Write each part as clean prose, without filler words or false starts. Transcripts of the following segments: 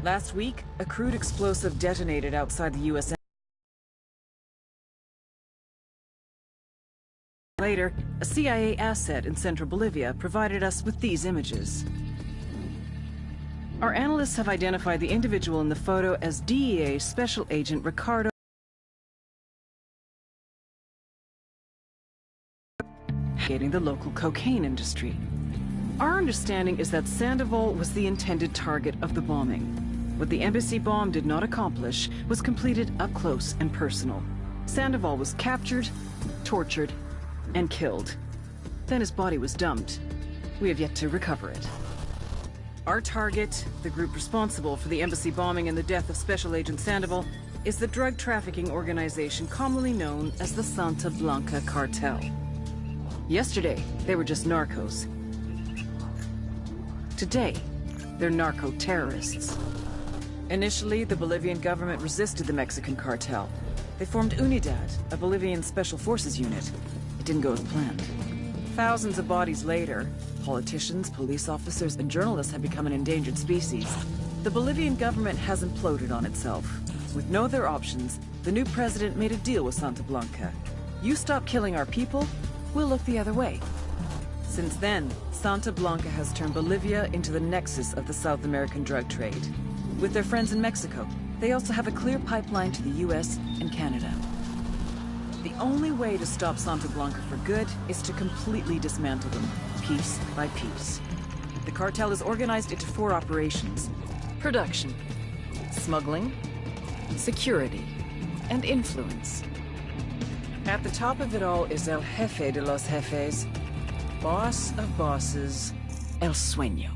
Last week, a crude explosive detonated outside the U.S. Later, a CIA asset in central Bolivia provided us with these images. Our analysts have identified the individual in the photo as DEA Special Agent Ricardo, getting the local cocaine industry. Our understanding is that Sandoval was the intended target of the bombing. What the embassy bomb did not accomplish was completed up close and personal. Sandoval was captured, tortured, and killed. Then his body was dumped. We have yet to recover it. Our target, the group responsible for the embassy bombing and the death of Special Agent Sandoval, is the drug trafficking organization commonly known as the Santa Blanca Cartel. Yesterday, they were just narcos. Today, they're narco-terrorists. Initially, the Bolivian government resisted the Mexican cartel. They formed UNIDAD, a Bolivian special forces unit. It didn't go as planned. Thousands of bodies later, politicians, police officers, and journalists have become an endangered species. The Bolivian government has imploded on itself. With no other options, the new president made a deal with Santa Blanca. You stop killing our people, we'll look the other way. Since then, Santa Blanca has turned Bolivia into the nexus of the South American drug trade. With their friends in Mexico, they also have a clear pipeline to the US and Canada. The only way to stop Santa Blanca for good is to completely dismantle them, piece by piece. The cartel is organized into 4 operations: production, smuggling, security, and influence. At the top of it all is El Jefe de los Jefes, boss of bosses, El Sueño.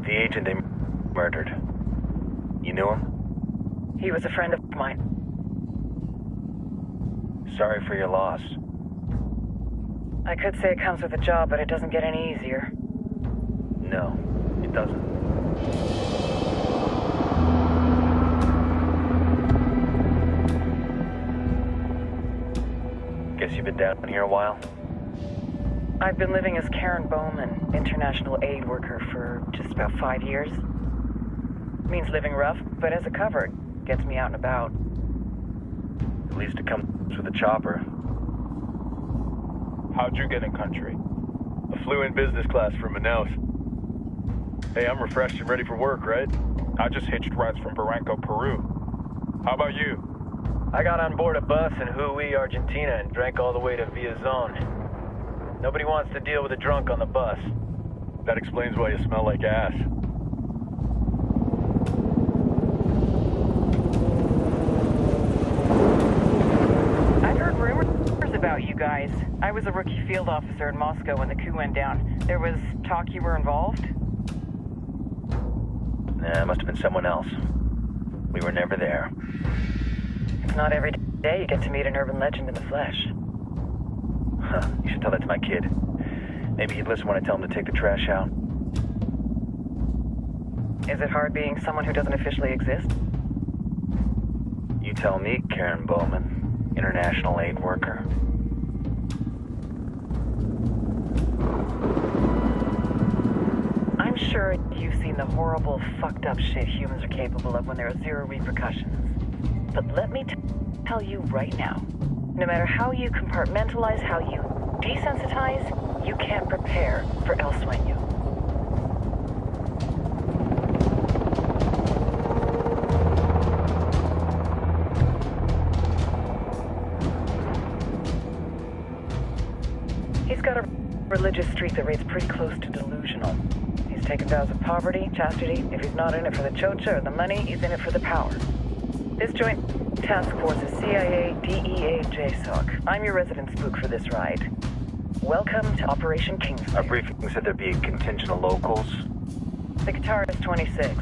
The agent they murdered. You knew him? He was a friend of mine. Sorry for your loss. I could say it comes with a job, but it doesn't get any easier. No, it doesn't. Guess you've been down here a while? I've been living as Karen Bowman, international aid worker, for just about 5 years. Means living rough, but as a cover, gets me out and about. At least it comes with a chopper. How'd you get in country? I flew in business class from Manaus. Hey, I'm refreshed and ready for work, right? I just hitched rides from Barranco, Peru. How about you? I got on board a bus in Jujuy, Argentina, and drank all the way to Villazon. Nobody wants to deal with a drunk on the bus. That explains why you smell like ass. I've heard rumors about you guys. I was a rookie field officer in Moscow when the coup went down. There was talk you were involved? Nah, it must have been someone else. We were never there. It's not every day you get to meet an urban legend in the flesh. Huh, you should tell that to my kid. Maybe he'd listen when I tell him to take the trash out. Is it hard being someone who doesn't officially exist? You tell me, Karen Bowman, international aid worker. I'm sure you've seen the horrible, fucked up shit humans are capable of when there are zero repercussions. But let me tell you right now, no matter how you compartmentalize, how you desensitize, you can't prepare for El Sueño. He's got a religious streak that rates pretty close to delusional. He's taken vows of poverty, chastity. If he's not in it for the chocha or the money, he's in it for the power. This joint task force is CIA, DEA, JSOC. I'm your resident spook for this ride. Welcome to Operation Kingslayer. Our briefing said there'd be a contingent of locals. The Guitarist 26.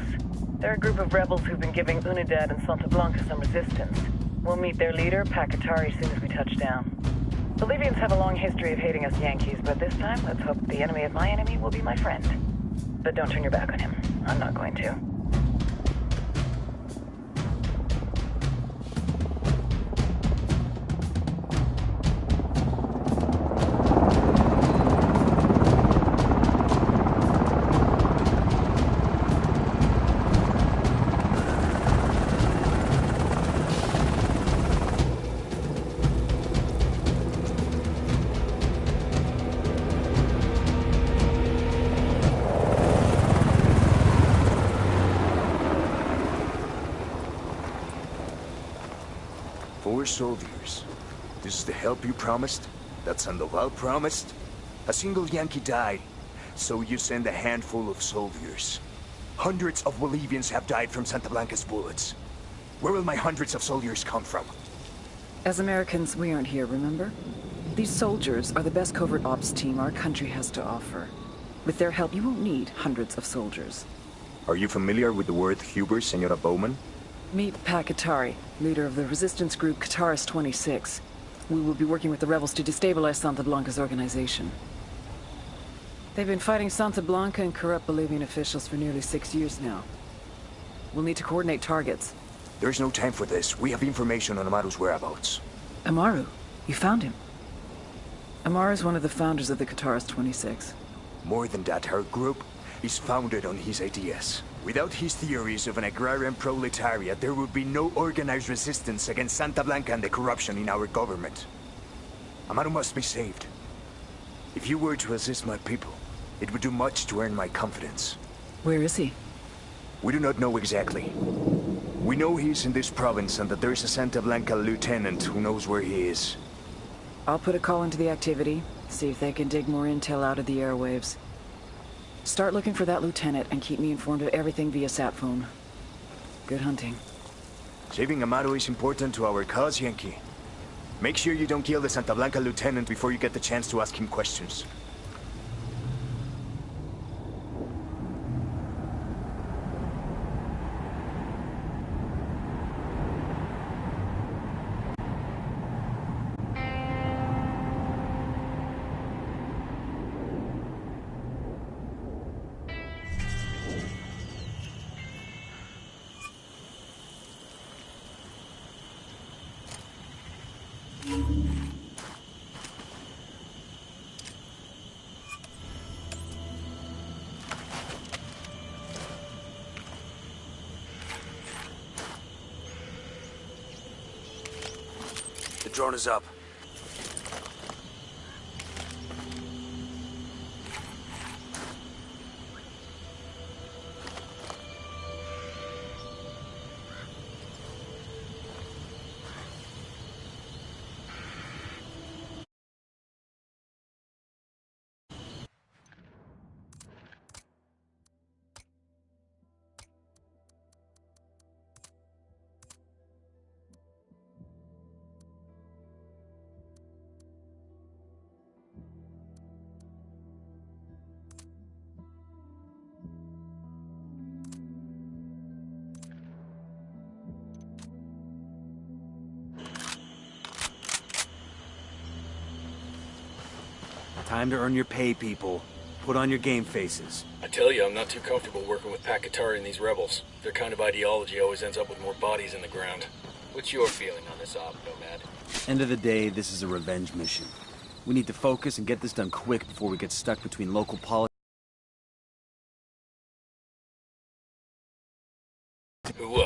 They're a group of rebels who've been giving Unidad and Santa Blanca some resistance. We'll meet their leader, Pakatari, as soon as we touch down. Bolivians have a long history of hating us Yankees, but this time, let's hope the enemy of my enemy will be my friend. But don't turn your back on him. I'm not going to. Soldiers. This is the help you promised? That Sandoval promised? A single Yankee died, so you send a handful of soldiers. Hundreds of Bolivians have died from Santa Blanca's bullets. Where will my hundreds of soldiers come from? As Americans, we aren't here, remember? These soldiers are the best covert ops team our country has to offer. With their help, you won't need hundreds of soldiers. Are you familiar with the word Huber, Senora Bowman? Meet Pakatari, leader of the resistance group Guitarist 26. We will be working with the rebels to destabilize Santa Blanca's organization. They've been fighting Santa Blanca and corrupt Bolivian officials for nearly 6 years now. We'll need to coordinate targets. There's no time for this. We have information on Amaru's whereabouts. Amaru? You found him? Amaru is one of the founders of the Guitarist 26. More than that, her group is founded on his ideas. Without his theories of an agrarian proletariat, there would be no organized resistance against Santa Blanca and the corruption in our government. Amaru must be saved. If you were to assist my people, it would do much to earn my confidence. Where is he? We do not know exactly. We know he's in this province and that there is a Santa Blanca lieutenant who knows where he is. I'll put a call into the activity, see if they can dig more intel out of the airwaves. Start looking for that lieutenant and keep me informed of everything via sat phone. Good hunting. Saving Amaru is important to our cause, Yankee. Make sure you don't kill the Santa Blanca lieutenant before you get the chance to ask him questions. Drone is up. Time to earn your pay, people. Put on your game faces. I tell you, I'm not too comfortable working with Pakatari and these rebels. Their kind of ideology always ends up with more bodies in the ground. What's your feeling on this op, Nomad? End of the day, this is a revenge mission. We need to focus and get this done quick before we get stuck between local politics. Who